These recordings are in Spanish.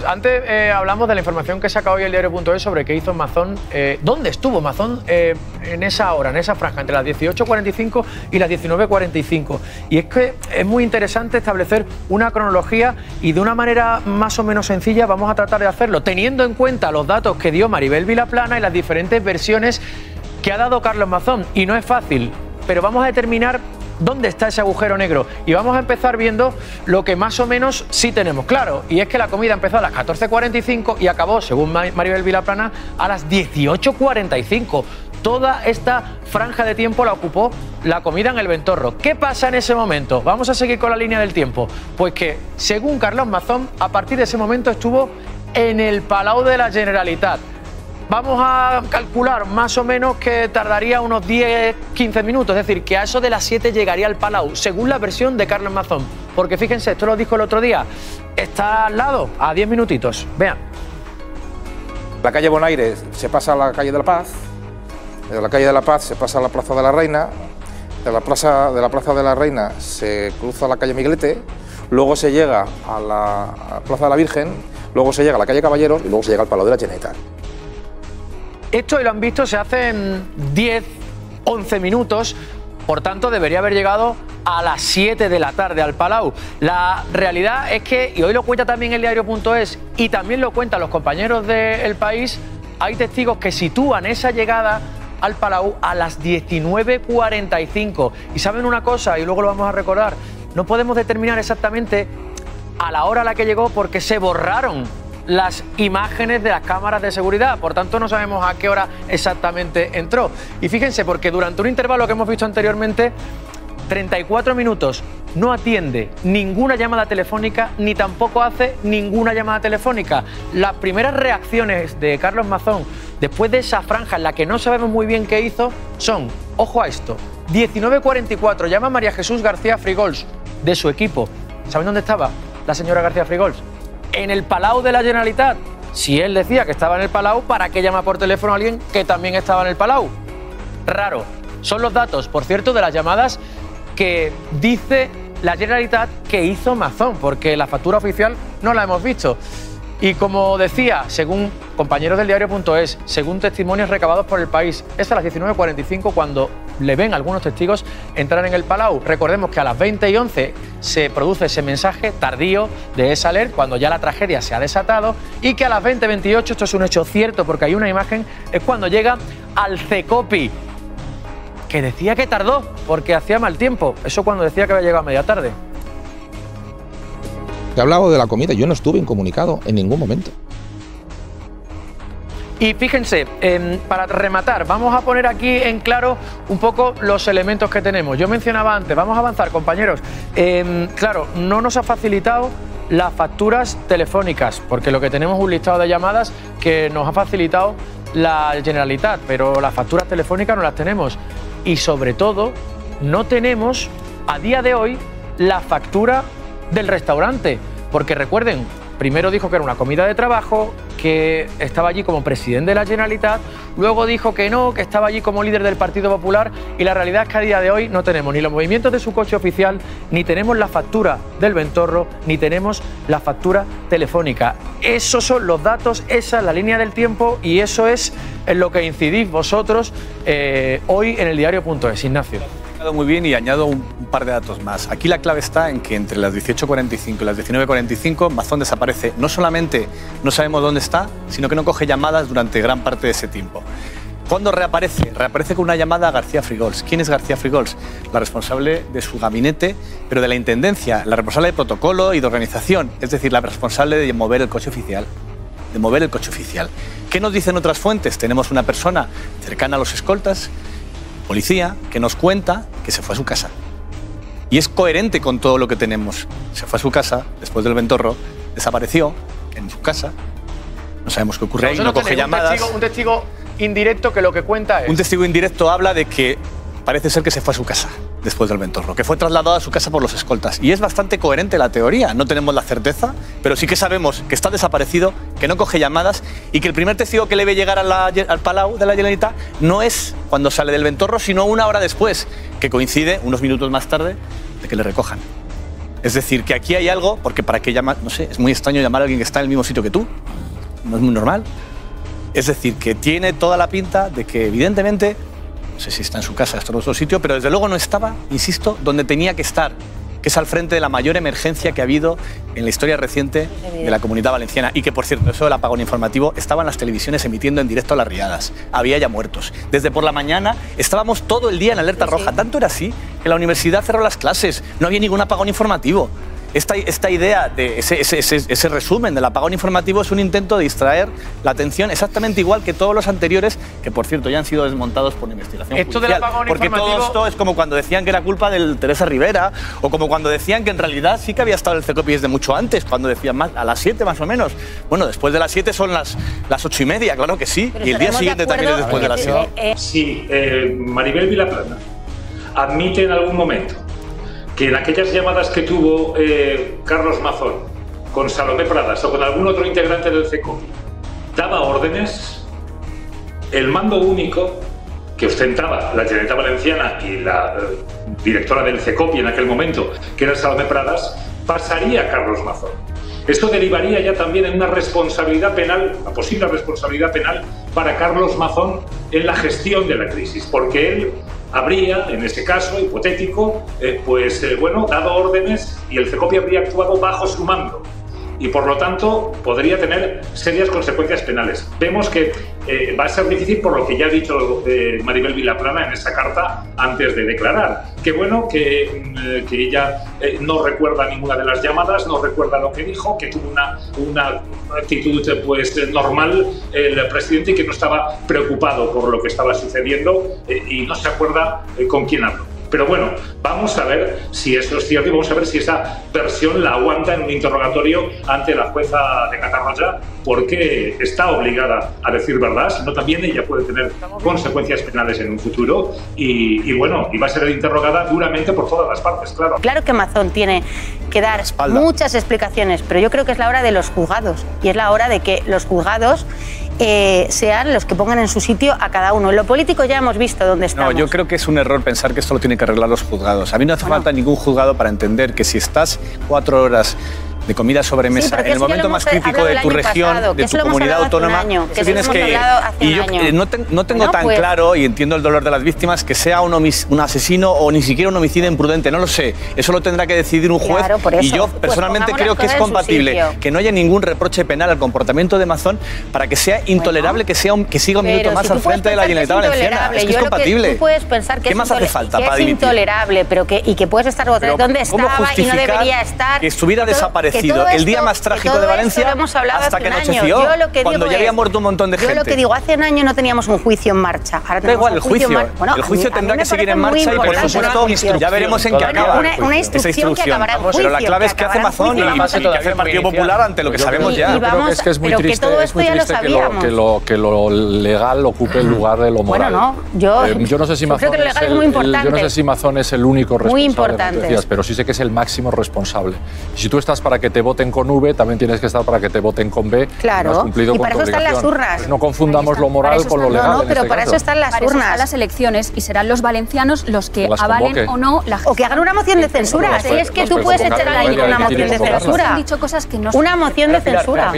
Antes hablamos de la información que saca hoy el diario.es sobre qué hizo Mazón, dónde estuvo Mazón en esa hora, en esa franja, entre las 18:45 y las 19:45. Y es que es muy interesante establecer una cronología y de una manera más o menos sencilla vamos a tratar de hacerlo, teniendo en cuenta los datos que dio Maribel Vilaplana y las diferentes versiones que ha dado Carlos Mazón. Y no es fácil, pero vamos a determinar dónde está ese agujero negro y vamos a empezar viendo lo que más o menos sí tenemos claro, y es que la comida empezó a las 14:45 y acabó, según Maribel Vilaplana, a las 18:45. Toda esta franja de tiempo la ocupó la comida en el Ventorro. ¿Qué pasa en ese momento? Vamos a seguir con la línea del tiempo. Pues que, según Carlos Mazón, a partir de ese momento estuvo en el Palau de la Generalitat. Vamos a calcular más o menos que tardaría unos 10-15 minutos, es decir, que a eso de las 7 llegaría al Palau, según la versión de Carlos Mazón. Porque fíjense, esto lo dijo el otro día, está al lado, a 10 minutitos. Vean. La calle Bonaire se pasa a la calle de la Paz, de la calle de la Paz se pasa a la Plaza de la Reina, de la Plaza de la Reina se cruza la calle Miguelete, luego se llega a la Plaza de la Virgen, luego se llega a la calle Caballeros y luego se llega al Palau de la Generalitat. Esto, y lo han visto, se hace en 10-11 minutos, por tanto debería haber llegado a las 7 de la tarde al Palau. La realidad es que, y hoy lo cuenta también el diario.es y también lo cuentan los compañeros de El País, hay testigos que sitúan esa llegada al Palau a las 19:45. Y saben una cosa, y luego lo vamos a recordar, no podemos determinar exactamente a la hora a la que llegó porque se borraron las imágenes de las cámaras de seguridad, por tanto no sabemos a qué hora exactamente entró. Y fíjense, porque durante un intervalo que hemos visto anteriormente, 34 minutos, no atiende ninguna llamada telefónica ni tampoco hace ninguna llamada telefónica. Las primeras reacciones de Carlos Mazón después de esa franja en la que no sabemos muy bien qué hizo son, ojo a esto, 19:44, llama a María Jesús García Frigols de su equipo. ¿Saben dónde estaba la señora García Frigols? En el Palau de la Generalitat. Si él decía que estaba en el Palau, ¿para qué llama por teléfono a alguien que también estaba en el Palau? Raro. Son los datos, por cierto, de las llamadas que dice la Generalitat que hizo Mazón, porque la factura oficial no la hemos visto. Y como decía, según compañeros del diario.es, según testimonios recabados por El País, es a las 19:45 cuando le ven algunos testigos entrar en el Palau. Recordemos que a las 20:11 se produce ese mensaje tardío de esa alert, cuando ya la tragedia se ha desatado, y que a las 20:28, esto es un hecho cierto porque hay una imagen, es cuando llega al Cecopi, que decía que tardó porque hacía mal tiempo. Eso cuando decía que había llegado a media tarde. He hablado de la comida, yo no estuve incomunicado en ningún momento. Y fíjense, para rematar, vamos a poner aquí en claro un poco los elementos que tenemos. Yo mencionaba antes, vamos a avanzar, compañeros. Claro, no nos ha facilitado las facturas telefónicas, porque lo que tenemos es un listado de llamadas que nos ha facilitado la Generalitat, pero las facturas telefónicas no las tenemos. Y sobre todo, no tenemos a día de hoy la factura del restaurante, porque recuerden, primero dijo que era una comida de trabajo, que estaba allí como presidente de la Generalitat, luego dijo que no, que estaba allí como líder del Partido Popular, y la realidad es que a día de hoy no tenemos ni los movimientos de su coche oficial, ni tenemos la factura del Ventorro, ni tenemos la factura telefónica. Esos son los datos, esa es la línea del tiempo y eso es en lo que incidís vosotros hoy en el diario.es. Ignacio. Muy bien, y añado un par de datos más. Aquí la clave está en que entre las 18:45 y las 19:45 Mazón desaparece. No solamente no sabemos dónde está, sino que no coge llamadas durante gran parte de ese tiempo. ¿Cuándo reaparece? Reaparece con una llamada a García Frigols. ¿Quién es García Frigols? La responsable de su gabinete, pero de la intendencia, la responsable de protocolo y de organización, es decir, la responsable de mover el coche oficial. ¿Qué nos dicen otras fuentes? Tenemos una persona cercana a los escoltas, policía, que nos cuenta que se fue a su casa. Y es coherente con todo lo que tenemos. Se fue a su casa después del Ventorro, desapareció en su casa, no sabemos qué ocurre ahí, no coge llamadas. Un testigo indirecto que lo que cuenta es... Un testigo indirecto habla de que parece ser que se fue a su casa después del Ventorro, que fue trasladado a su casa por los escoltas. Y es bastante coherente la teoría, no tenemos la certeza, pero sí que sabemos que está desaparecido, que no coge llamadas y que el primer testigo que le ve llegar al Palau de la Generalitat no es cuando sale del Ventorro, sino una hora después, que coincide unos minutos más tarde de que le recojan. Es decir, que aquí hay algo, porque para qué llamar, no sé, es muy extraño llamar a alguien que está en el mismo sitio que tú. No es muy normal. Es decir, que tiene toda la pinta de que evidentemente, no sé si está en su casa, está en otro sitio, pero desde luego no estaba, insisto, donde tenía que estar, que es al frente de la mayor emergencia que ha habido en la historia reciente de la Comunidad Valenciana. Y que, por cierto, eso del apagón informativo, estaban las televisiones emitiendo en directo las riadas. Había ya muertos. Desde por la mañana estábamos todo el día en alerta roja. Tanto era así que la universidad cerró las clases. No había ningún apagón informativo. Esta idea de ese resumen del apagón informativo es un intento de distraer la atención exactamente igual que todos los anteriores, que por cierto ya han sido desmontados por investigación esto judicial. Del apagón porque informativo... todo esto es como cuando decían que era culpa del Teresa Rivera, o como cuando decían que en realidad sí que había estado el CECOPI desde mucho antes, cuando decían a las 7 más o menos. Bueno, después de las 7 son las 8:30, claro que sí. Pero y el día siguiente también es después de las 7. Sí, Maribel Vilaplana admite en algún momento que en aquellas llamadas que tuvo Carlos Mazón con Salomé Pradas o con algún otro integrante del CECOPI daba órdenes, el mando único que ostentaba la Generalitat Valenciana y la directora del CECOPI en aquel momento, que era Salomé Pradas, pasaría a Carlos Mazón. Esto derivaría ya también en una responsabilidad penal, una posible responsabilidad penal para Carlos Mazón en la gestión de la crisis, porque él habría, en ese caso hipotético, dado órdenes y el CECOPI habría actuado bajo su mando y por lo tanto podría tener serias consecuencias penales. Vemos que va a ser difícil por lo que ya ha dicho Maribel Vilaplana en esa carta antes de declarar. Que bueno, que ella no recuerda ninguna de las llamadas, no recuerda lo que dijo, que tuvo una actitud normal el presidente y que no estaba preocupado por lo que estaba sucediendo y no se acuerda con quién habló. Pero bueno, vamos a ver si eso es cierto y vamos a ver si esa versión la aguanta en un interrogatorio ante la jueza de Catarroja, porque está obligada a decir verdad, sino también ella puede tener consecuencias penales en un futuro y va a ser interrogada duramente por todas las partes, claro. Claro que Mazón tiene que dar muchas explicaciones, pero yo creo que es la hora de los juzgados y es la hora de que los juzgados sean los que pongan en su sitio a cada uno. En lo político ya hemos visto dónde estamos. No, yo creo que es un error pensar que esto lo tienen que arreglar los juzgados. A mí no hace falta ningún juzgado para entender que si estás 4 horas de comida sobremesa en el momento más crítico de tu región, de tu comunidad autónoma, tienes que... Y yo no tengo tan claro, y entiendo el dolor de las víctimas, que sea un asesino o ni siquiera un homicidio imprudente, no lo sé. Eso lo tendrá que decidir un juez y yo personalmente creo que es compatible que no haya ningún reproche penal al comportamiento de Mazón para que sea intolerable que siga un minuto más al frente de la Generalitat Valenciana. Es que es compatible. Tú puedes pensar que ¿Qué más hace falta para dimitir? Es intolerable, y que puedes estar donde estaba y no debería estar. Que estuviera desaparecido el día más trágico de Valencia hasta que anocheció, cuando ya había muerto un montón de gente. Yo lo que digo, hace un año no teníamos un juicio en marcha. Ahora da igual, el juicio tendrá que seguir en marcha y por supuesto ya veremos en qué acaba una instrucción que acabará en juicio. Pero la clave es qué hace Mazón y qué hace el Partido Popular ante lo que sabemos ya. Es que es muy triste que lo legal ocupe el lugar de lo moral. Bueno, no, yo no sé si Mazón es el único responsable de noticias, pero sí sé que es el máximo responsable. Si tú estás para que te voten con V, también tienes que estar para que te voten con B. Claro, no has cumplido y para con eso están las urnas. Pues no confundamos lo moral con lo legal. No, pero para eso están las urnas. Están las elecciones y serán los valencianos los que avalen o no la gestión. O que hagan una moción de censura. Si es que tú puedes echar a alguien con una moción de censura. Se han dicho cosas que no son una moción de censura.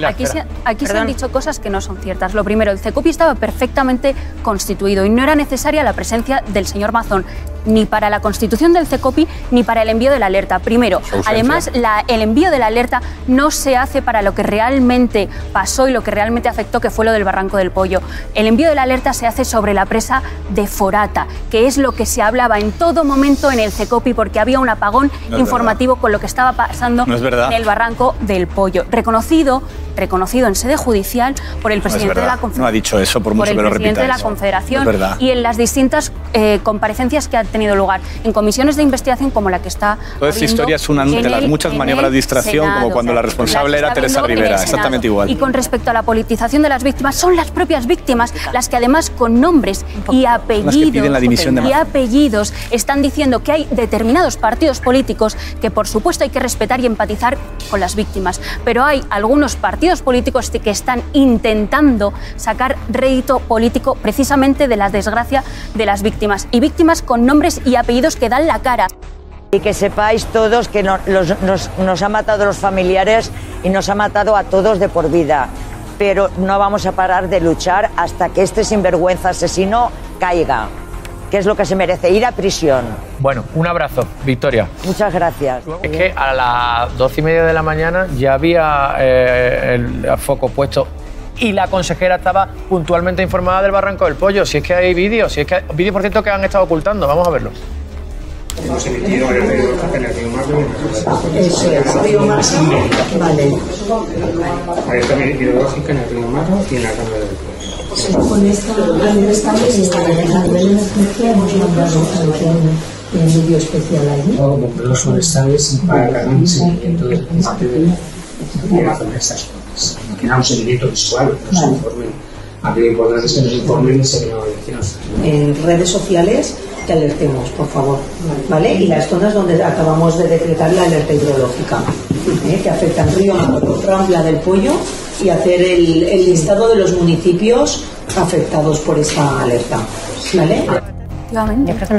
Aquí se han dicho cosas que no son ciertas. Lo primero, el CECOPI estaba perfectamente constituido y no era necesaria la presencia del señor Mazón ni para la constitución del CECOPI ni para el envío de la alerta. Primero, además, el envío de la alerta no se hace para lo que realmente pasó y lo que realmente afectó, que fue lo del Barranco del Pollo. El envío de la alerta se hace sobre la presa de Forata, que es lo que se hablaba en todo momento en el CECOPI, porque había un apagón informativo con lo que estaba pasando en el Barranco del Pollo. Reconocido en sede judicial por el presidente de la Confederación. No ha dicho eso, por mucho que lo repita. Por el presidente de la Confederación y en las distintas comparecencias que han tenido lugar en comisiones de investigación como la que está. Toda esta historia es una de las muchas maniobras de distracción, Senado, como cuando la responsable era Teresa Rivera, exactamente igual. Y con respecto a la politización de las víctimas, son las propias víctimas las que además con nombres y apellidos están diciendo que hay determinados partidos políticos que por supuesto hay que respetar y empatizar con las víctimas, pero hay algunos partidos políticos que están intentando sacar rédito político precisamente de la desgracia de las víctimas, y víctimas con nombres y apellidos que dan la cara. Y que sepáis todos que nos ha matado a los familiares y nos ha matado a todos de por vida. Pero no vamos a parar de luchar hasta que este sinvergüenza asesino caiga, que es lo que se merece, ir a prisión. Bueno, un abrazo, Victoria. Muchas gracias. Es que a las 12:30 de la mañana ya había el foco puesto y la consejera estaba puntualmente informada del Barranco del Pollo. Si es que hay vídeos, si es que hay vídeos, por cierto, que han estado ocultando. Vamos a verlos. Hemos emitido alerta hidrológica en el río Marro y en la Cala del Pollo. Eso es, río Marro. Vale. Alerta hidrológica en el río Marro y en la Cala del Pollo. Con esta alerta a nivel de emergencia hemos mandado un vídeo especial allí. Como los forestales para el seguimiento del de la zona de estas zonas. No queda un seguimiento visual, que nos informen. Aquí lo importante es que nos informen y se vean elecciones. En redes sociales que alertemos, por favor, ¿vale? Y las zonas donde acabamos de decretar la alerta hidrológica, que afectan Río Marro, Rambla del Pollo, y hacer el listado de los municipios afectados por esta alerta, ¿vale?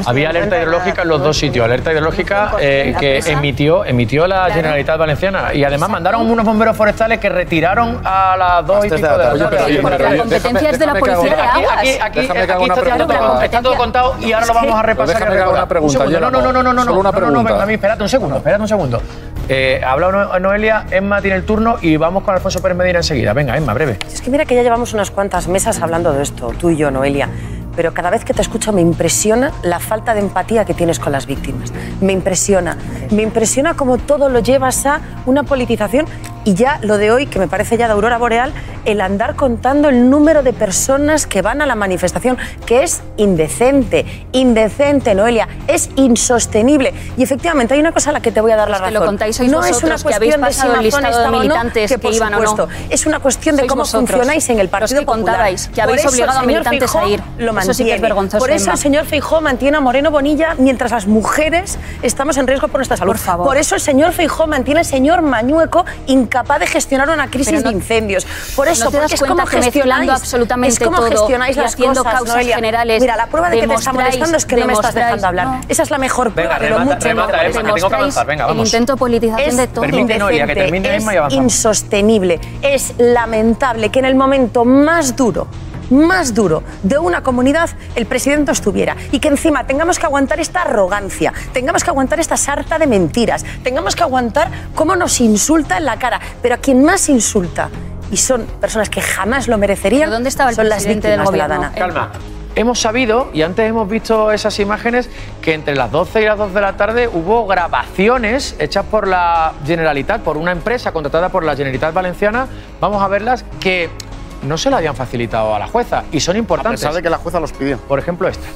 Había alerta hidrológica en los dos sitios. Alerta hidrológica que emitió la Generalitat Valenciana. Y además mandaron unos bomberos forestales que retiraron a las 2 y pico de la tarde. La competencia es de la policía de aguas. Aquí está todo contado y ahora lo vamos a repasar. Déjame que haga una pregunta. No. Solo una pregunta. Espérate un segundo. Habla Noelia, Emma tiene el turno y vamos con Alfonso Pérez Medina enseguida. Venga, Emma, breve. Es que mira que ya llevamos unas cuantas mesas hablando de esto, tú y yo, Noelia. Pero cada vez que te escucho me impresiona la falta de empatía que tienes con las víctimas. Me impresiona cómo todo lo llevas a una politización y ya lo de hoy, que me parece ya de aurora boreal, el andar contando el número de personas que van a la manifestación, que es indecente, Noelia, es insostenible. Y efectivamente hay una cosa a la que te voy a dar la razón. Lo contáis sois no es una cuestión de si el listado de militantes que iban o no. Es una cuestión de cómo funcionáis en el Partido Popular. Que habéis obligado a militantes a ir. Eso sí que es vergonzoso. Por eso el señor Feijóo mantiene a Moreno Bonilla mientras las mujeres estamos en riesgo por nuestra salud. Por favor. Por eso el señor Feijóo mantiene al señor Mañueco incapaz de gestionar una crisis de incendios. Por eso, ¿no te das cuenta que mezclando absolutamente todo gestionáis y las haciendo cosas, causas Noelia? generales? Mira, la prueba de que te está molestando es que no me estás dejando hablar. No. Esa es la mejor prueba de lo mucho que tengo que avanzar. Venga, vamos. El intento de politización de todo. Permite, Noelia, que termine Emma y avanzamos. Insostenible. Es lamentable que en el momento más duro de una comunidad el presidente estuviera y que encima tengamos que aguantar esta arrogancia, tengamos que aguantar esta sarta de mentiras, tengamos que aguantar cómo nos insulta en la cara, pero a quien más insulta y son personas que jamás lo merecerían, ¿dónde estaba el son las presidente del víctimas de la gobierno? Dana. Calma. Hemos sabido, y antes hemos visto esas imágenes, que entre las 12 y las 2 de la tarde hubo grabaciones hechas por la Generalitat, por una empresa contratada por la Generalitat Valenciana. Vamos a verlas, que no se la habían facilitado a la jueza y son importantes. A pesar de que la jueza los pidió. Por ejemplo, esta.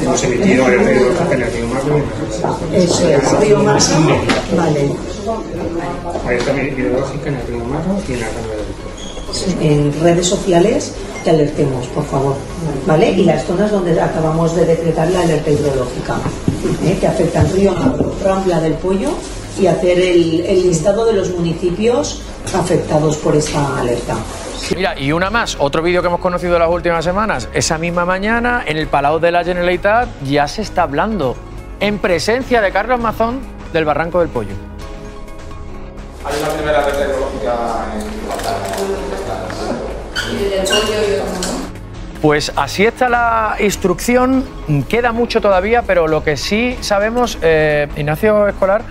Hemos emitido alerta hidrológica en el río Marro y en la Cala del Pollo. Eso es, río Marro. Vale. Alerta hidrológica en el río Marro y en la Cala del Pollo. En redes sociales que alertemos, por favor, ¿vale? Y las zonas donde acabamos de decretar la alerta hidrológica, que afectan Río Marro, Rambla del Pollo, y hacer el listado de los municipios afectados por esta alerta. Mira, y una más, otro vídeo que hemos conocido las últimas semanas. Esa misma mañana, en el Palau de la Generalitat, ya se está hablando, en presencia de Carlos Mazón, del Barranco del Pollo. Hay una primera alerta hidrológica Pues así está la instrucción, queda mucho todavía, pero lo que sí sabemos, Ignacio Escolar,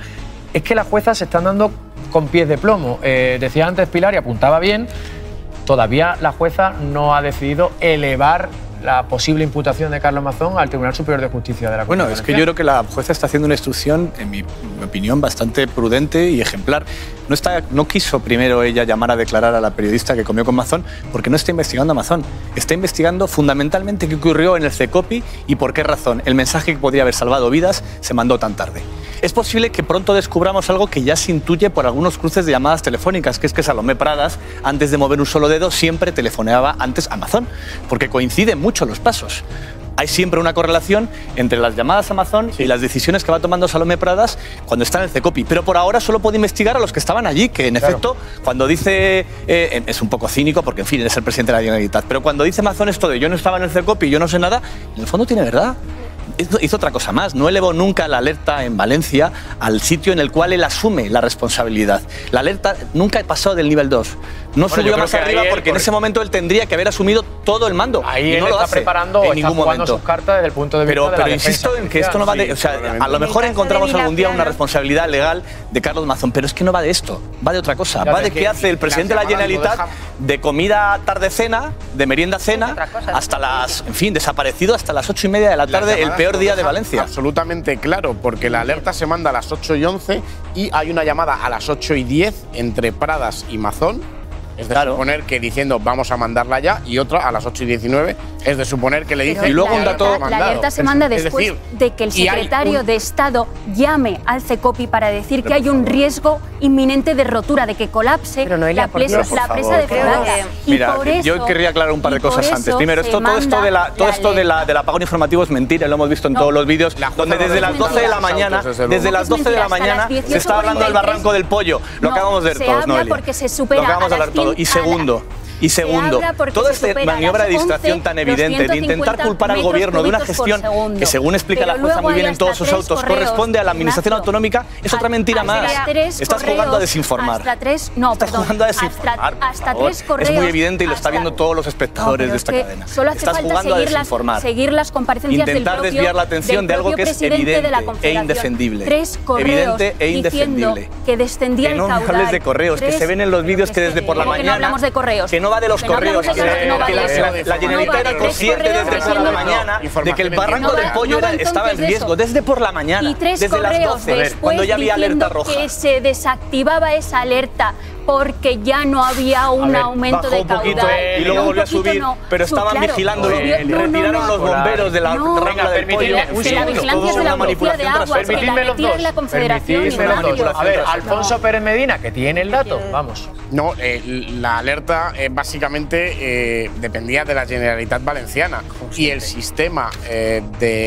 es que las juezas se están dando con pies de plomo. Decía antes Pilar, y apuntaba bien, todavía la jueza no ha decidido elevar la posible imputación de Carlos Mazón al Tribunal Superior de Justicia de la Comunidad. Bueno, es que yo creo que la jueza está haciendo una instrucción, en mi opinión, bastante prudente y ejemplar. No quiso primero ella llamar a declarar a la periodista que comió con Mazón porque no está investigando a Mazón. Está investigando fundamentalmente qué ocurrió en el CECOPI y por qué razón el mensaje que podría haber salvado vidas se mandó tan tarde. Es posible que pronto descubramos algo que ya se intuye por algunos cruces de llamadas telefónicas, que es que Salomé Pradas, antes de mover un solo dedo, siempre telefoneaba antes a Mazón, porque coinciden mucho los pasos. Hay siempre una correlación entre las llamadas a Mazón y las decisiones que va tomando Salomé Pradas cuando está en el CECOPI. Pero por ahora solo puede investigar a los que estaban allí, que en efecto, cuando dice... es un poco cínico porque, en fin, él es el presidente de la Generalitat. Pero cuando dice Mazón esto de yo no estaba en el CECOPI, yo no sé nada, en el fondo tiene verdad. hizo otra cosa más. No elevó nunca la alerta en Valencia al sitio en el cual él asume la responsabilidad. La alerta nunca pasó del nivel 2. No subió más arriba porque en ese momento él tendría que haber asumido todo el mando. Ahí y no él lo está hace preparando, en ningún está jugando momento. sus cartas desde el punto de vista de la pero defensa insisto en que esto no va de... O sea, a lo mejor encontramos algún día una responsabilidad legal de Carlos Mazón, pero es que no va de esto, va de otra cosa. Va de qué hace el presidente de la Generalitat de comida tarde-cena, de merienda-cena, hasta las... En fin, desaparecido hasta las 8:30 de la tarde, el peor día de Valencia. Absolutamente claro, porque la alerta se manda a las 8:11 y hay una llamada a las 8:10 entre Pradas y Mazón. Es de suponer que diciendo vamos a mandarla ya, y otra a las 8:19 es de suponer que le dice. Pero y luego un dato. La alerta se manda después de que el secretario de Estado llame al CECOPI para decir que hay un riesgo inminente de rotura, de que colapse la presa de Ferrada. Mira, yo querría aclarar un par de cosas antes. Primero, todo esto del apagón informativo es mentira, lo hemos visto en todos los vídeos, donde desde las 12 de la mañana, se está hablando del barranco del pollo. Lo acabamos de ver todos, Noelia. Lo acabamos de hablar todos. Y segundo, toda esta maniobra de distracción tan evidente de intentar culpar al gobierno de una gestión que, según explica la jueza muy bien en todos sus autos, corresponde a la administración autonómica, es otra mentira más. Estás jugando a desinformar. Estás jugando a desinformar. Hasta 3 correos. Es muy evidente y lo están viendo todos los espectadores de esta cadena. Solo hace falta seguir las comparecencias del propio, desviar la atención de algo que es evidente e indefendible. 3 correos evidente e indefendible. Que descendía el caudal. Que no hables de correos, que se ven en los vídeos que desde por la mañana. No hablamos de correos. Que no va de los correos, que la Generalitat era consciente desde por la mañana de que el barranco del pollo estaba en riesgo desde por la mañana, y 3 desde las correos 12, cuando ya había alerta roja. Que se desactivaba esa alerta porque ya no había un aumento de caudal. Y luego volvió a subir, pero estaban vigilando, retiraron los bomberos de la rambla del pollo. La vigilancia es de la policía de agua, que la retira la Confederación. A ver, Alfonso Pérez Medina, que tiene el dato, vamos. No, la alerta básicamente dependía de la Generalitat Valenciana y el sistema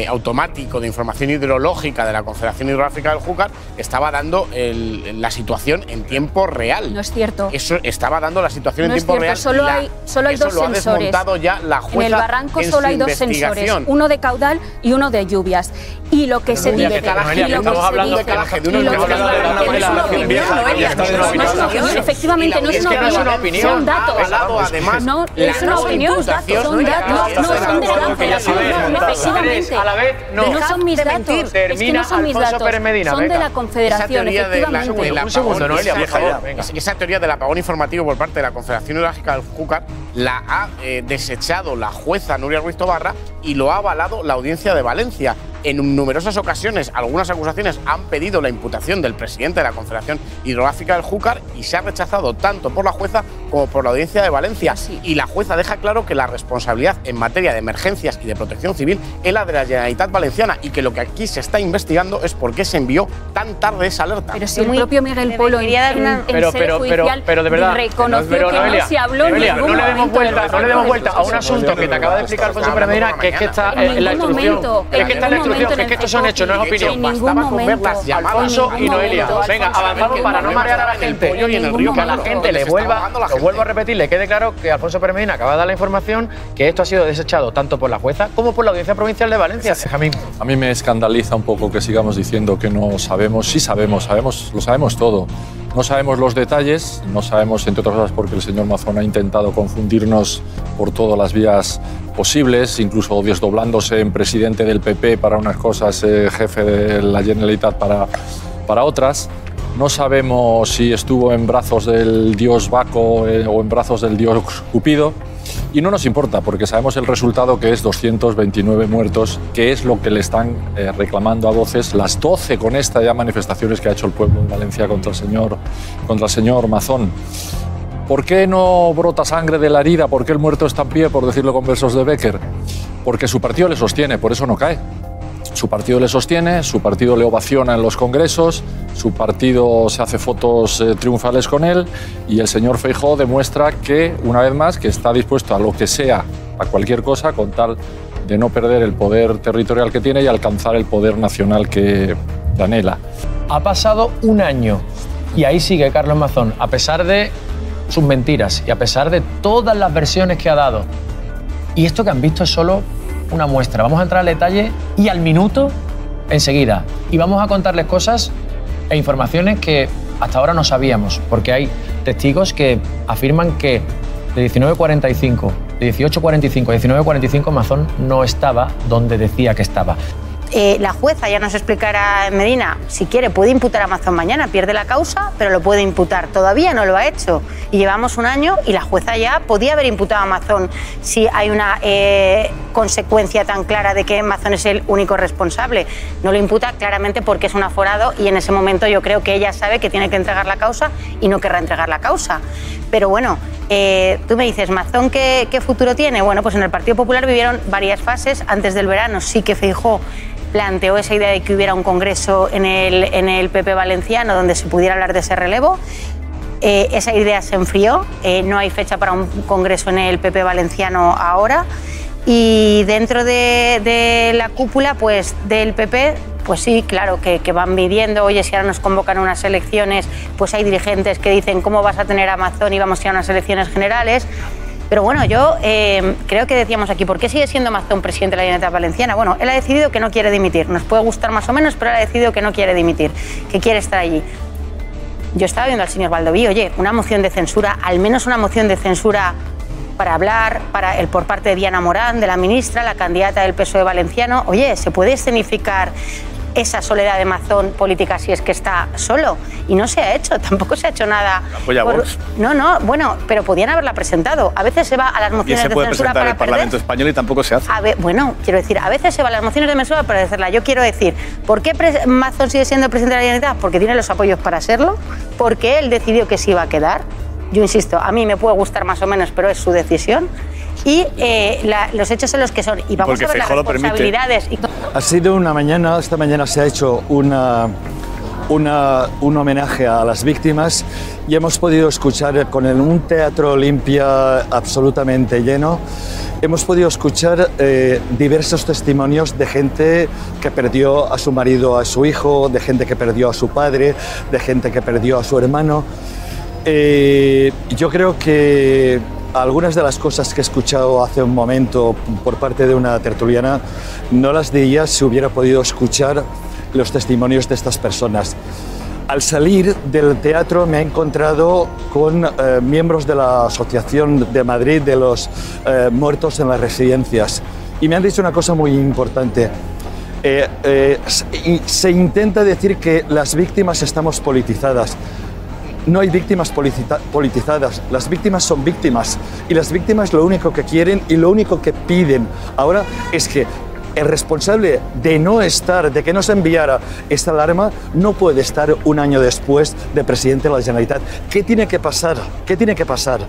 automático de información hidrológica de la Confederación Hidrográfica del Júcar estaba dando la situación en tiempo real. No es cierto. Eso estaba dando la situación en tiempo real. Solo hay 2 sensores. Ya la jueza en el barranco solo hay 2 sensores, uno de caudal y uno de lluvias. Y lo que se dice, estamos hablando de calaje, de efectivamente no es una opinión, son datos. No es una opinión, son datos, no son de la Confederación, efectivamente. No son mis datos, es que no son mis datos, son de la Confederación, efectivamente. Un segundo, Noelia, por favor. Esa teoría del apagón informativo por parte de la Confederación Hidrográfica del Júcar la ha desechado la jueza Nuria Ruiz Tobarra y lo ha avalado la Audiencia de Valencia. En numerosas ocasiones, algunas acusaciones han pedido la imputación del presidente de la Confederación Hidrográfica del Júcar y se ha rechazado tanto por la jueza como por la Audiencia de Valencia. Y la jueza deja claro que la responsabilidad en materia de emergencias y de protección civil es la de la Generalitat Valenciana y que lo que aquí se está investigando es por qué se envió tan tarde esa alerta. Pero si el propio Miguel Polo en sede judicial de verdad, reconoció que no se habló en ningún momento. No le demos vuelta a un asunto que te acaba de explicar Alfonso Pérez Medina, que es que está en la instrucción. Es que está en la instrucción, es que estos son hechos, no es opinión. En ningún momento. Alfonso y Noelia, venga, avanzamos para no marear a la gente. Que a la gente le vuelva, lo vuelvo a repetir, le quede claro que Alfonso Pérez Medina acaba de dar la información que esto ha sido desechado tanto por la jueza como por la Audiencia Provincial de Valencia. A mí me escandaliza un poco que sigamos diciendo que no sabemos. Sí sabemos, lo sabemos todo. No sabemos los detalles, no sabemos, entre otras cosas, porque el señor Mazón ha intentado confundirnos por todas las vías posibles, incluso desdoblándose en presidente del PP para unas cosas, jefe de la Generalitat para otras. No sabemos si estuvo en brazos del dios Baco o en brazos del dios Cupido. Y no nos importa, porque sabemos el resultado, que es 229 muertos, que es lo que le están reclamando a voces las 12 con esta ya manifestaciones que ha hecho el pueblo de Valencia contra el señor Mazón. ¿Por qué no brota sangre de la herida? ¿Por qué el muerto está en pie, por decirlo con versos de Becker? Porque su partido le sostiene, por eso no cae. Su partido le sostiene, su partido le ovaciona en los congresos, su partido se hace fotos triunfales con él y el señor Feijóo demuestra que, una vez más, que está dispuesto a lo que sea, a cualquier cosa, con tal de no perder el poder territorial que tiene y alcanzar el poder nacional que anhela. Ha pasado un año y ahí sigue Carlos Mazón, a pesar de sus mentiras y a pesar de todas las versiones que ha dado. Y esto que han visto es solo una muestra. Vamos a entrar al detalle y al minuto enseguida. Y vamos a contarles cosas e informaciones que hasta ahora no sabíamos, porque hay testigos que afirman que de 19:45, de 18:45 a 19:45 Mazón no estaba donde decía que estaba. La jueza ya nos explicará, Medina, si quiere puede imputar a Mazón mañana, pierde la causa, pero lo puede imputar. Todavía no lo ha hecho y llevamos un año y la jueza ya podía haber imputado a Mazón si hay una consecuencia tan clara de que Mazón es el único responsable. No lo imputa claramente porque es un aforado y en ese momento yo creo que ella sabe que tiene que entregar la causa y no querrá entregar la causa. Pero bueno, tú me dices, ¿Mazón qué futuro tiene? Bueno, pues en el Partido Popular vivieron varias fases. Antes del verano sí que Feijóo planteó esa idea de que hubiera un congreso en el PP valenciano donde se pudiera hablar de ese relevo. Esa idea se enfrió, no hay fecha para un congreso en el PP valenciano ahora. Y dentro de la cúpula pues, del PP, pues sí, claro, que van midiendo, oye, si ahora nos convocan a unas elecciones, pues hay dirigentes que dicen, ¿cómo vas a tener a Mazón y vamos a ir a unas elecciones generales? Pero bueno, yo creo que decíamos aquí, ¿por qué sigue siendo Mazón presidente de la Generalitat Valenciana? Bueno, él ha decidido que no quiere dimitir. Nos puede gustar más o menos, pero él ha decidido que no quiere dimitir, que quiere estar allí. Yo estaba viendo al señor Baldoví, oye, una moción de censura, al menos una moción de censura para hablar por parte de Diana Morán, de la ministra, la candidata del PSOE valenciano. Oye, ¿se puede escenificar esa soledad de Mazón política si es que está solo? Y no se ha hecho, tampoco se ha hecho nada. Apoya a Vox. No, bueno, pero podían haberla presentado. A veces se va a las mociones de censura para perder. Y se puede presentar el Parlamento español y tampoco se hace. Bueno, quiero decir, a veces se va a las mociones de censura para hacerla. Yo quiero decir, ¿por qué Mazón sigue siendo presidente de la Generalitat? Porque tiene los apoyos para serlo, porque él decidió que se iba a quedar. Yo insisto, a mí me puede gustar más o menos, pero es su decisión. Y los hechos son los que son. Y vamos a ver las responsabilidades. Ha sido una mañana, esta mañana se ha hecho un homenaje a las víctimas y hemos podido escuchar con un Teatro Olimpia absolutamente lleno, hemos podido escuchar diversos testimonios de gente que perdió a su marido, a su hijo, de gente que perdió a su padre, de gente que perdió a su hermano. Yo creo que algunas de las cosas que he escuchado hace un momento por parte de una tertuliana no las diría si hubiera podido escuchar los testimonios de estas personas. Al salir del teatro me he encontrado con miembros de la Asociación de Madrid de los muertos en las residencias y me han dicho una cosa muy importante. Se intenta decir que las víctimas estamos politizadas. No hay víctimas politizadas, las víctimas son víctimas y las víctimas lo único que quieren y lo único que piden ahora es que el responsable de no estar, de que no se enviara esta alarma, no puede estar un año después de presidente de la Generalitat. ¿Qué tiene que pasar? ¿Qué tiene que pasar?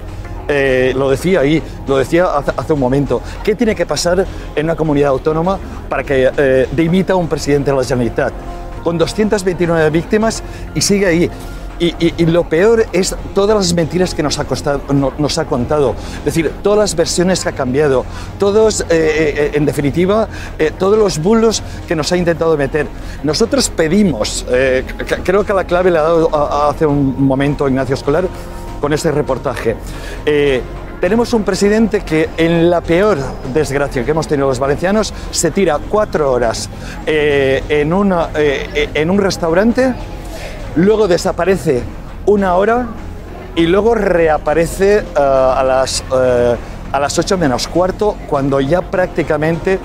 Lo decía ahí, lo decía hace un momento. ¿Qué tiene que pasar en una comunidad autónoma para que dimita un presidente de la Generalitat? Con 229 víctimas y sigue ahí. Y lo peor es todas las mentiras que nos ha contado, es decir, todas las versiones que ha cambiado, todos, en definitiva, todos los bulos que nos ha intentado meter. Nosotros pedimos, creo que la clave le ha dado hace un momento Ignacio Escolar con este reportaje. Tenemos un presidente que en la peor desgracia que hemos tenido los valencianos se tira 4 horas en un restaurante. Luego desaparece 1 hora y luego reaparece a las 8 menos cuarto, cuando ya prácticamente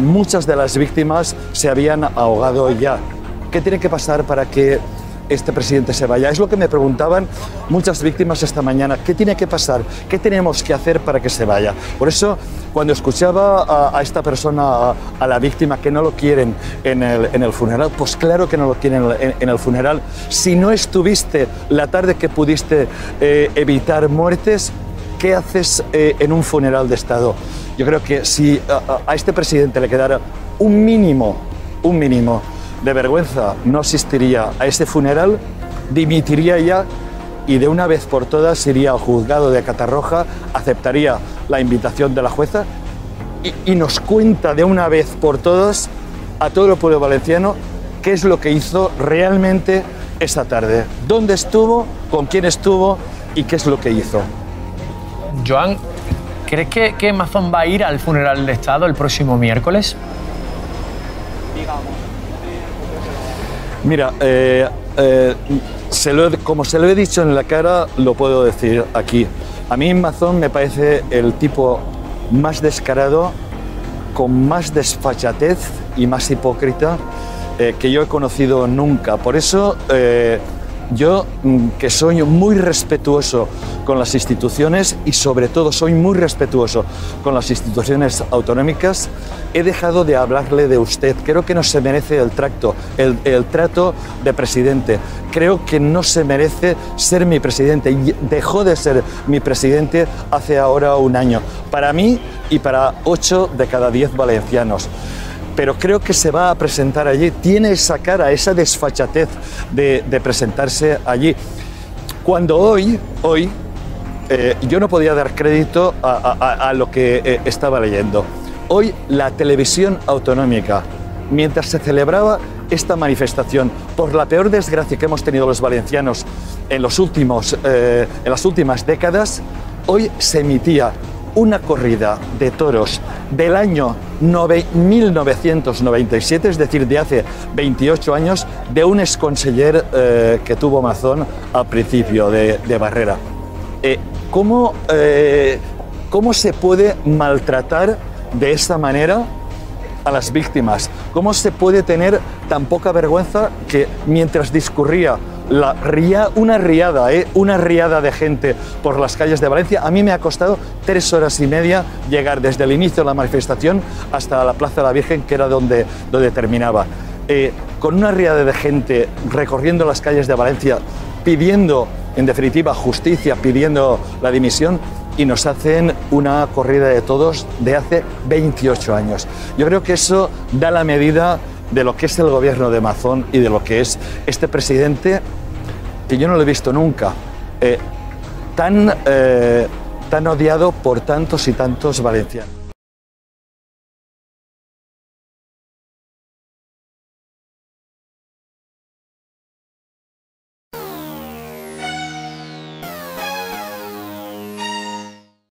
muchas de las víctimas se habían ahogado ya. ¿Qué tiene que pasar para que este presidente se vaya? Es lo que me preguntaban muchas víctimas esta mañana. ¿Qué tiene que pasar? ¿Qué tenemos que hacer para que se vaya? Por eso, cuando escuchaba a esta persona, a la víctima, que no lo quieren en el funeral, pues claro que no lo quieren en el funeral. Si no estuviste la tarde que pudiste evitar muertes, ¿qué haces en un funeral de Estado? Yo creo que si a este presidente le quedara un mínimo de vergüenza, no asistiría a ese funeral, dimitiría ya y de una vez por todas iría al juzgado de Catarroja, aceptaría la invitación de la jueza y nos cuenta de una vez por todas a todo el pueblo valenciano qué es lo que hizo realmente esa tarde, dónde estuvo, con quién estuvo y qué es lo que hizo. Joan, ¿crees que Mazón va a ir al funeral de Estado el próximo miércoles? Mira, como se lo he dicho en la cara, lo puedo decir aquí. A mí Mazón me parece el tipo más descarado, con más desfachatez y más hipócrita que yo he conocido nunca. Por eso yo, que soy muy respetuoso con las instituciones y sobre todo soy muy respetuoso con las instituciones autonómicas, he dejado de hablarle de usted. Creo que no se merece el trato de presidente. Creo que no se merece ser mi presidente. Y dejó de ser mi presidente hace ahora un año. Para mí y para 8 de cada 10 valencianos. Pero creo que se va a presentar allí, tiene esa cara, esa desfachatez de presentarse allí. Cuando hoy yo no podía dar crédito a lo que estaba leyendo. Hoy la televisión autonómica, mientras se celebraba esta manifestación, por la peor desgracia que hemos tenido los valencianos en las últimas décadas, hoy se emitía una corrida de toros del año 1997, es decir, de hace 28 años, de un exconseller que tuvo Mazón al principio de Barrera. ¿Cómo se puede maltratar de esa manera a las víctimas? ¿Cómo se puede tener tan poca vergüenza que mientras discurría una riada de gente por las calles de Valencia? A mí me ha costado 3 horas y media llegar desde el inicio de la manifestación hasta la Plaza de la Virgen, que era donde terminaba. Con una riada de gente recorriendo las calles de Valencia, pidiendo, en definitiva, justicia, pidiendo la dimisión, y nos hacen una corrida de todos de hace 28 años. Yo creo que eso da la medida de lo que es el gobierno de Mazón y de lo que es este presidente, que yo no lo he visto nunca, tan odiado por tantos y tantos valencianos.